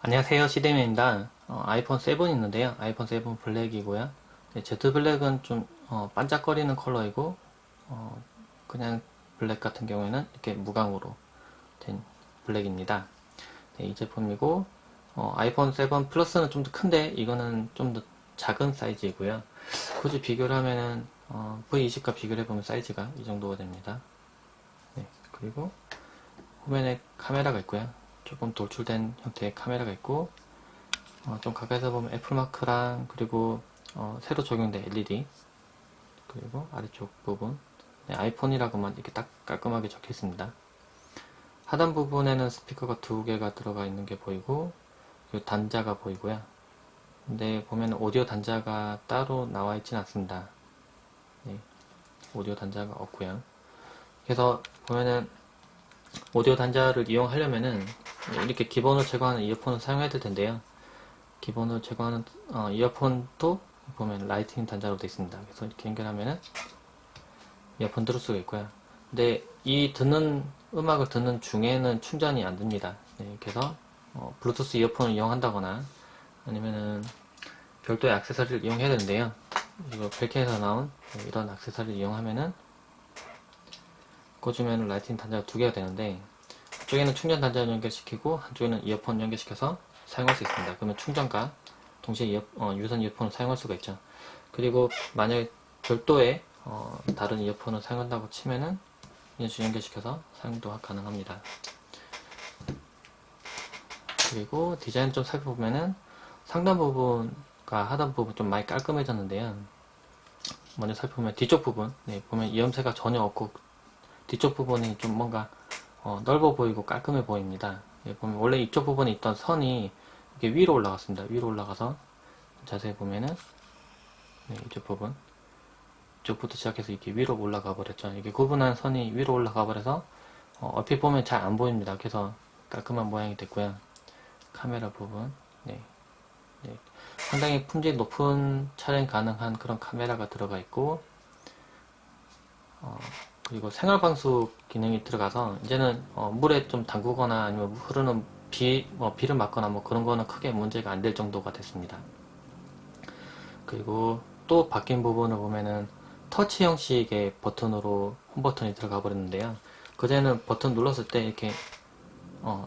안녕하세요, 시데미입니다. 아이폰 7 있는데요. 아이폰 7 블랙이고요. 네, Z 블랙은 좀 반짝거리는 컬러이고, 어, 그냥 블랙 같은 경우에는 이렇게 무광으로 된 블랙입니다. 네, 이 제품이고, 아이폰 7 플러스는 좀 더 큰데 이거는 좀 더 작은 사이즈이고요. 굳이 비교를 하면은 V20과 비교를 해보면 사이즈가 이 정도가 됩니다. 네, 그리고 화면에 카메라가 있고요. 조금 돌출된 형태의 카메라가 있고, 좀 가까이서 보면 애플마크랑 그리고 새로 적용된 LED 그리고 아래쪽 부분 네, 아이폰이라고만 이렇게 딱 깔끔하게 적혀 있습니다. 하단 부분에는 스피커가 두 개가 들어가 있는 게 보이고 그리고 단자가 보이고요. 근데 보면 오디오 단자가 따로 나와 있지는 않습니다. 네, 오디오 단자가 없고요. 그래서 보면은 오디오 단자를 이용하려면은 이렇게 기본으로 제거하는 이어폰을 사용해야 될 텐데요. 기본으로 제거하는 이어폰도 보면 라이팅 단자로 되어 있습니다. 그래서 이렇게 연결하면은 이어폰 들을 수가 있고요. 근데 이 듣는 음악을 듣는 중에는 충전이 안 됩니다. 네, 그래서 블루투스 이어폰을 이용한다거나 아니면은 별도의 액세서리를 이용해야 되는데요. 이거 벨트에서 나온 이런 액세서리를 이용하면은 꽂으면 라이팅 단자가 두 개가 되는데 한쪽에는 충전 단자를 연결시키고 한쪽에는 이어폰 연결시켜서 사용할 수 있습니다. 그러면 충전과 동시에 유선 이어폰을 사용할 수가 있죠. 그리고 만약에 별도의 다른 이어폰을 사용한다고 치면은 이어폰 연결시켜서 사용도 가능합니다. 그리고 디자인 좀 살펴보면은 상단 부분과 하단 부분 좀 많이 깔끔해졌는데요. 먼저 살펴보면 뒤쪽 부분, 네, 보면 이음새가 전혀 없고 뒤쪽 부분이 좀 뭔가 넓어 보이고 깔끔해 보입니다. 예, 보면 원래 이쪽 부분에 있던 선이 이렇게 위로 올라갔습니다. 위로 올라가서 자세히 보면은 네, 이쪽 부분 이쪽부터 시작해서 이렇게 위로 올라가 버렸죠. 이게 구분한 선이 위로 올라가 버려서 얼핏 보면 잘 안 보입니다. 그래서 깔끔한 모양이 됐고요. 카메라 부분 네, 네. 상당히 품질 높은 촬영 가능한 그런 카메라가 들어가 있고 그리고 생활방수 기능이 들어가서 이제는 물에 좀 담그거나 아니면 흐르는 비를 맞거나 뭐 그런 거는 크게 문제가 안 될 정도가 됐습니다. 그리고 또 바뀐 부분을 보면은 터치 형식의 버튼으로 홈 버튼이 들어가 버렸는데요. 그전에는 버튼 눌렀을 때 이렇게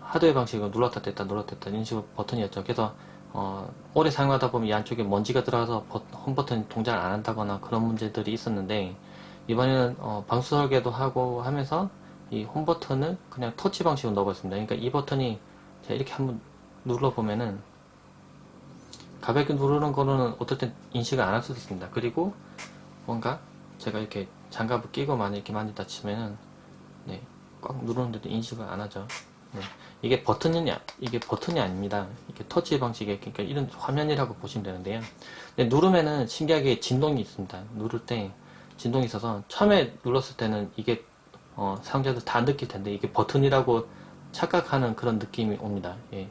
하드웨어 방식으로 눌렀다 뗐다 눌렀다 뗐다 이런 식으로 버튼이었죠. 그래서 오래 사용하다 보면 이 안쪽에 먼지가 들어가서 홈 버튼이 동작을 안 한다거나 그런 문제들이 있었는데 이번에는 방수 설계도 하고 하면서 이 홈 버튼을 그냥 터치 방식으로 넣어봤습니다. 그러니까 이 버튼이 제가 이렇게 한번 눌러보면은 가볍게 누르는 거로는 어떨 땐 인식을 안 할 수도 있습니다. 그리고 뭔가 제가 이렇게 장갑을 끼고 만약 이렇게 만지다 치면은 네, 꽉 누르는데도 인식을 안 하죠. 네, 이게 버튼이 아닙니다. 이게 터치 방식의 그러니까 이런 화면이라고 보시면 되는데요. 근데 누르면은 신기하게 진동이 있습니다. 누를 때 진동이 있어서 처음에 눌렀을 때는 이게 사용자들 다 느낄 텐데 이게 버튼이라고 착각하는 그런 느낌이 옵니다. 예,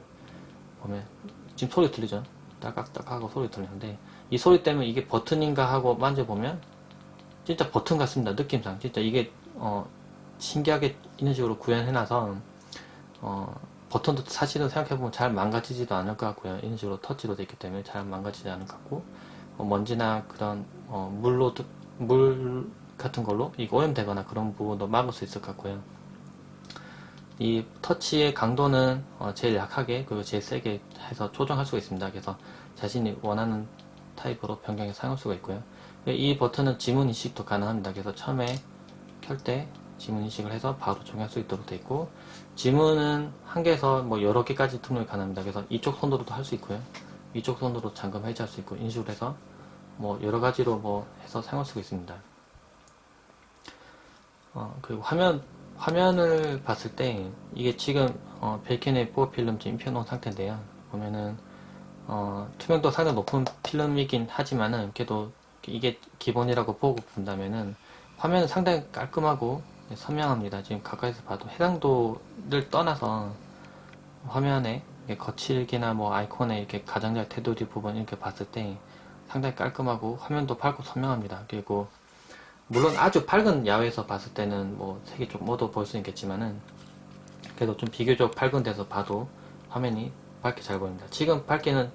보면 지금 소리 들리죠? 따깍따깍하고 소리 들리는데 이 소리 때문에 이게 버튼인가 하고 만져보면 진짜 버튼 같습니다. 느낌상 진짜 이게 신기하게 이런 식으로 구현해놔서 버튼도 사실은 생각해보면 잘 망가지지도 않을 것 같고요. 이런 식으로 터치로 되어 있기 때문에 잘 망가지지 않을 것 같고 먼지나 그런 물 같은 걸로 이 오염되거나 그런 부분도 막을 수 있을 것 같고요. 이 터치의 강도는 제일 약하게 그리고 제일 세게 해서 조정할 수가 있습니다. 그래서 자신이 원하는 타입으로 변경해서 사용할 수가 있고요. 이 버튼은 지문 인식도 가능합니다. 그래서 처음에 켤 때 지문 인식을 해서 바로 적용할 수 있도록 되어 있고 지문은 한 개에서 뭐 여러 개까지 등록이 가능합니다. 그래서 이쪽 손으로도 할 수 있고요. 이쪽 손으로 잠금 해제할 수 있고 인식을 해서 뭐 여러 가지로 뭐 해서 사용할 수가 있습니다. 그리고 화면을 봤을 때 이게 지금 벨킨의 보호 필름 지금 입혀놓은 상태인데요. 보면은 투명도 상당히 높은 필름이긴 하지만은 그래도 이게 기본이라고 보고 본다면은 화면은 상당히 깔끔하고 선명합니다. 지금 가까이서 봐도 해상도를 떠나서 화면에 거칠기나 뭐 아이콘에 이렇게 가장자리 테두리 부분 이렇게 봤을 때 상당히 깔끔하고 화면도 밝고 선명합니다. 그리고 물론 아주 밝은 야외에서 봤을 때는 뭐 색이 좀 어두워 보일 수 있겠지만은 그래도 좀 비교적 밝은 데서 봐도 화면이 밝게 잘 보입니다. 지금 밝기는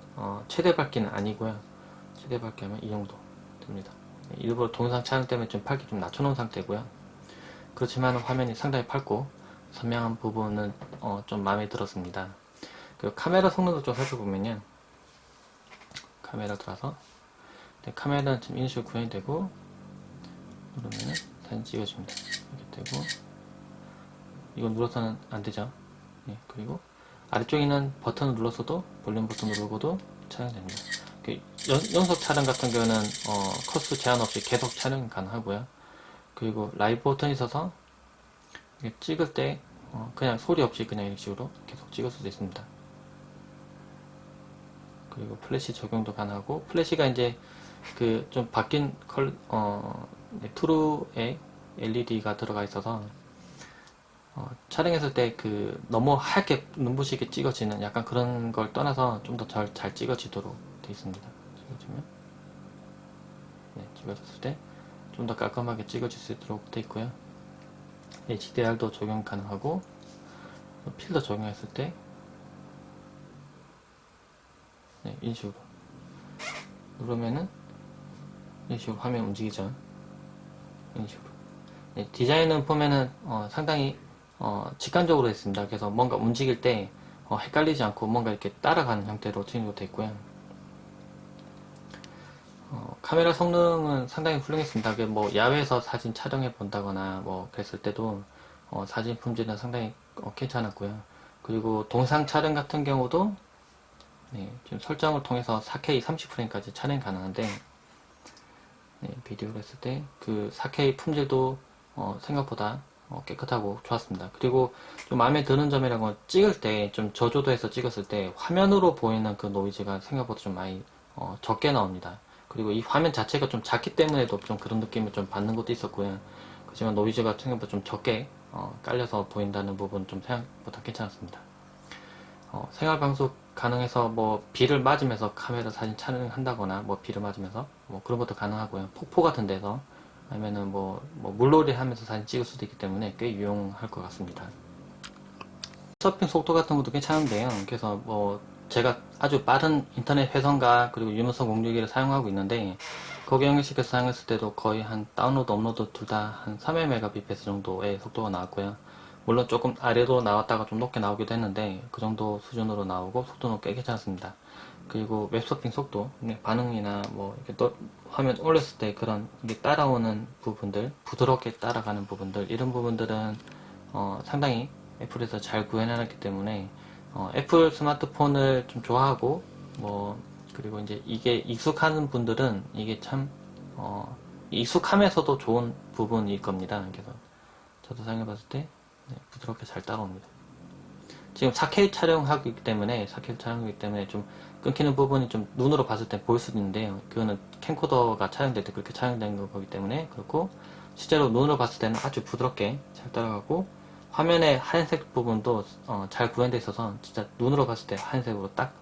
최대 밝기는 아니고요. 최대 밝기 하면 이 정도 됩니다. 일부러 동영상 촬영 때문에 좀 밝기 좀 낮춰놓은 상태고요. 그렇지만 화면이 상당히 밝고 선명한 부분은 좀 마음에 들었습니다. 그 카메라 성능도 좀 살펴보면요. 카메라 들어서 카메라는 지금 이런 식으로 구현이 되고 누르면 사진 찍어줍니다. 이렇게 되고 이건 눌러서는 안되죠. 예, 그리고 아래쪽에는 버튼을 눌러서도 볼륨 버튼 누르고도 촬영됩니다. 연속 촬영 같은 경우는 컷수 제한 없이 계속 촬영이 가능하고요. 그리고 라이브 버튼이 있어서 찍을 때 그냥 소리 없이 그냥 이런 식으로 계속 찍을 수도 있습니다. 그리고 플래시 적용도 가능하고, 플래시가 이제 그 좀 바뀐 트루에 LED가 들어가 있어서 촬영했을 때 그 너무 하얗게 눈부시게 찍어지는 약간 그런 걸 떠나서 좀 더 잘 찍어지도록 되어 있습니다. 찍어주면 찍어졌을 때 좀 더 깔끔하게 찍어질 수 있도록 되어 있고요. HDR도 적용 가능하고, 필터 적용했을 때 이런 식으로 누르면은 이런 식으로 화면 움직이죠. 이런 식으로. 디자인은 보면은 상당히 직관적으로 했습니다. 그래서 뭔가 움직일 때 헷갈리지 않고 뭔가 이렇게 따라가는 형태로 진행되어 있고요. 카메라 성능은 상당히 훌륭했습니다. 뭐 야외에서 사진 촬영해 본다거나 뭐 그랬을 때도 사진 품질은 상당히 괜찮았고요. 그리고 동상 촬영 같은 경우도 지금 설정을 통해서 4K 30프레임까지 촬영 가능한데, 비디오를 했을 때 그 4K 품질도 생각보다 깨끗하고 좋았습니다. 그리고 좀 마음에 드는 점이라고, 찍을 때 좀 저조도해서 찍었을 때 화면으로 보이는 그 노이즈가 생각보다 좀 많이 적게 나옵니다. 그리고 이 화면 자체가 좀 작기 때문에도 좀 그런 느낌을 좀 받는 것도 있었고요. 그렇지만 노이즈가 생각보다 좀 적게 깔려서 보인다는 부분 좀 생각보다 괜찮았습니다. 생활방송 가능해서 뭐 비를 맞으면서 카메라 사진 촬영한다거나 뭐 비를 맞으면서 뭐 그런 것도 가능하고요. 폭포 같은 데서 아니면은 뭐 물놀이 하면서 사진 찍을 수도 있기 때문에 꽤 유용할 것 같습니다. 서핑 속도 같은 것도 괜찮은데요. 그래서 뭐 제가 아주 빠른 인터넷 회선과 그리고 유무선 공유기를 사용하고 있는데, 거기 연결시켜서 사용했을 때도 거의 한 다운로드 업로드 둘 다 한 300mbps 정도의 속도가 나왔고요. 물론 조금 아래로 나왔다가 좀 높게 나오기도 했는데 그 정도 수준으로 나오고 속도는 꽤 괜찮습니다. 그리고 웹서핑 속도, 반응이나 뭐 이렇게 화면 올렸을 때 그런 이게 따라오는 부분들, 부드럽게 따라가는 부분들, 이런 부분들은 상당히 애플에서 잘 구현해놨기 때문에 애플 스마트폰을 좀 좋아하고 뭐 그리고 이제 이게 익숙한 분들은 이게 참 익숙하면서도 좋은 부분일 겁니다. 그래서 저도 사용해봤을 때 부드럽게 잘 따라옵니다. 지금 4K 촬영하기 때문에 좀 끊기는 부분이 좀 눈으로 봤을 때 보일 수도 있는데요. 그거는 캠코더가 촬영될 때 그렇게 촬영된 거기 때문에 그렇고, 실제로 눈으로 봤을 때는 아주 부드럽게 잘 따라가고, 화면의 하얀색 부분도 잘 구현되어 있어서 진짜 눈으로 봤을 때 하얀색으로 딱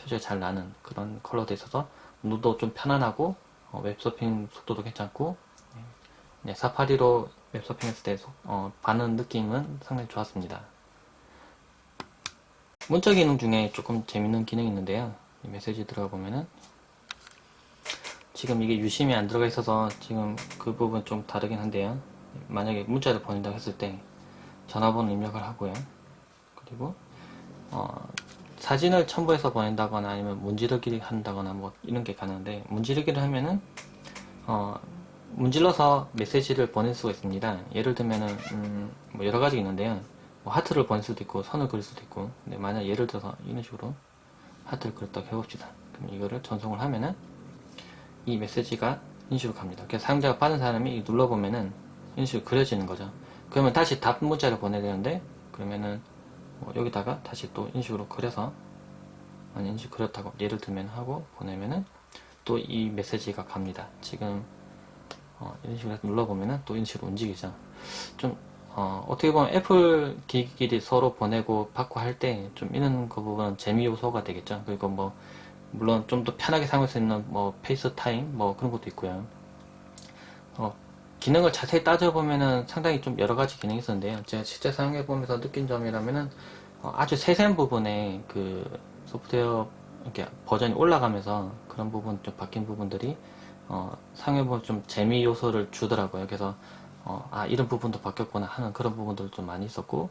표시가 잘 나는 그런 컬러도 있어서 눈도 좀 편안하고, 웹서핑 속도도 괜찮고, 사파리로 웹서핑 했을 때 받는 느낌은 상당히 좋았습니다. 문자 기능 중에 조금 재밌는 기능이 있는데요. 메시지 들어가 보면은 지금 이게 유심히 안 들어가 있어서 지금 그 부분 좀 다르긴 한데요. 만약에 문자를 보낸다고 했을 때 전화번호 입력을 하고요. 그리고 사진을 첨부해서 보낸다거나 아니면 문지르기를 한다거나 뭐 이런 게 가능한데, 문지르기를 하면은 문질러서 메시지를 보낼 수가 있습니다. 예를 들면은 뭐 여러 가지 있는데요. 뭐 하트를 보낼 수도 있고 선을 그릴 수도 있고, 근데 만약 예를 들어서 이런 식으로 하트를 그렸다고 해봅시다. 그럼 이거를 전송을 하면은 이 메시지가 이런 식으로 갑니다. 그래서 사용자가 받은 사람이 눌러보면은 이런 식으로 그려지는 거죠. 그러면 다시 답 문자를 보내야 되는데, 그러면은 뭐 여기다가 다시 또 이런 식으로 그려서, 아니 이런 식으로 그렸다고 예를 들면 하고 보내면은 또 이 메시지가 갑니다. 지금 이런 식으로 해서 눌러보면은 또 이런 식으로 움직이죠. 좀 어떻게 보면 애플 기기끼리 서로 보내고 받고 할 때 좀 이런 그 부분은 재미 요소가 되겠죠. 그리고 뭐 물론 좀 더 편하게 사용할 수 있는 뭐 페이스타임 뭐 그런 것도 있고요. 기능을 자세히 따져보면은 상당히 좀 여러 가지 기능이 있었는데요. 제가 실제 사용해보면서 느낀 점이라면은 아주 세세한 부분에 그 소프트웨어 이렇게 버전이 올라가면서 그런 부분 좀 바뀐 부분들이 사용해보면 좀 재미 요소를 주더라고요. 그래서 이런 부분도 바뀌었구나 하는 그런 부분들도 좀 많이 있었고,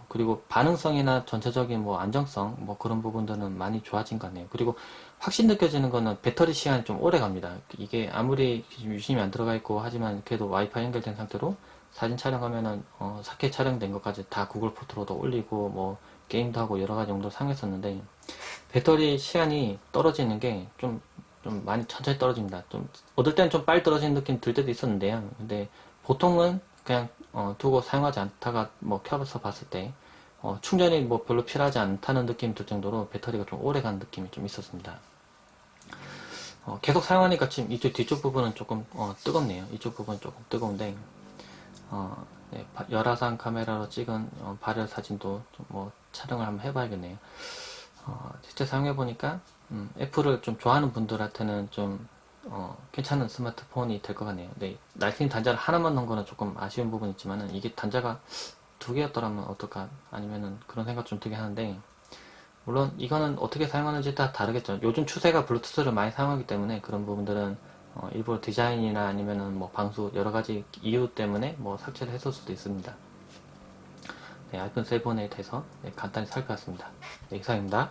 그리고 반응성이나 전체적인 뭐 안정성 뭐 그런 부분들은 많이 좋아진 것 같네요. 그리고 확실히 느껴지는 거는 배터리 시간이 좀 오래 갑니다. 이게 아무리 유심히 안 들어가 있고 하지만 그래도 와이파이 연결된 상태로 사진 촬영하면은 4K 촬영된 것까지 다 구글 포토로도 올리고 뭐 게임도 하고 여러 가지 용도로 사용했었는데, 배터리 시간이 떨어지는 게 좀 많이 천천히 떨어집니다. 좀 얻을 때는 좀 빨리 떨어지는 느낌 들 때도 있었는데요. 근데 보통은 그냥 두고 사용하지 않다가 뭐 켜서 봤을 때 충전이 뭐 별로 필요하지 않다는 느낌이 들 정도로 배터리가 좀 오래 가는 느낌이 좀 있었습니다. 계속 사용하니까 지금 이쪽 뒤쪽 부분은 조금 뜨겁네요. 이쪽 부분은 조금 뜨거운데 네, 열화상 카메라로 찍은 발열 사진도 좀뭐 촬영을 한번 해봐야겠네요. 실제 사용해보니까 애플을 좀 좋아하는 분들한테는 좀 괜찮은 스마트폰이 될 것 같네요. 네, 라이트닝 단자를 하나만 넣은 거는 조금 아쉬운 부분이 있지만은 이게 단자가 두 개였더라면 어떨까, 아니면은 그런 생각 좀 들게 하는데, 물론 이거는 어떻게 사용하는지 다 다르겠죠. 요즘 추세가 블루투스를 많이 사용하기 때문에 그런 부분들은 일부러 디자인이나 아니면은 뭐 방수 여러 가지 이유 때문에 뭐 삭제를 했을 수도 있습니다. 네, 아이폰 7에 대해서 네, 간단히 살펴봤습니다. 네, 이상입니다.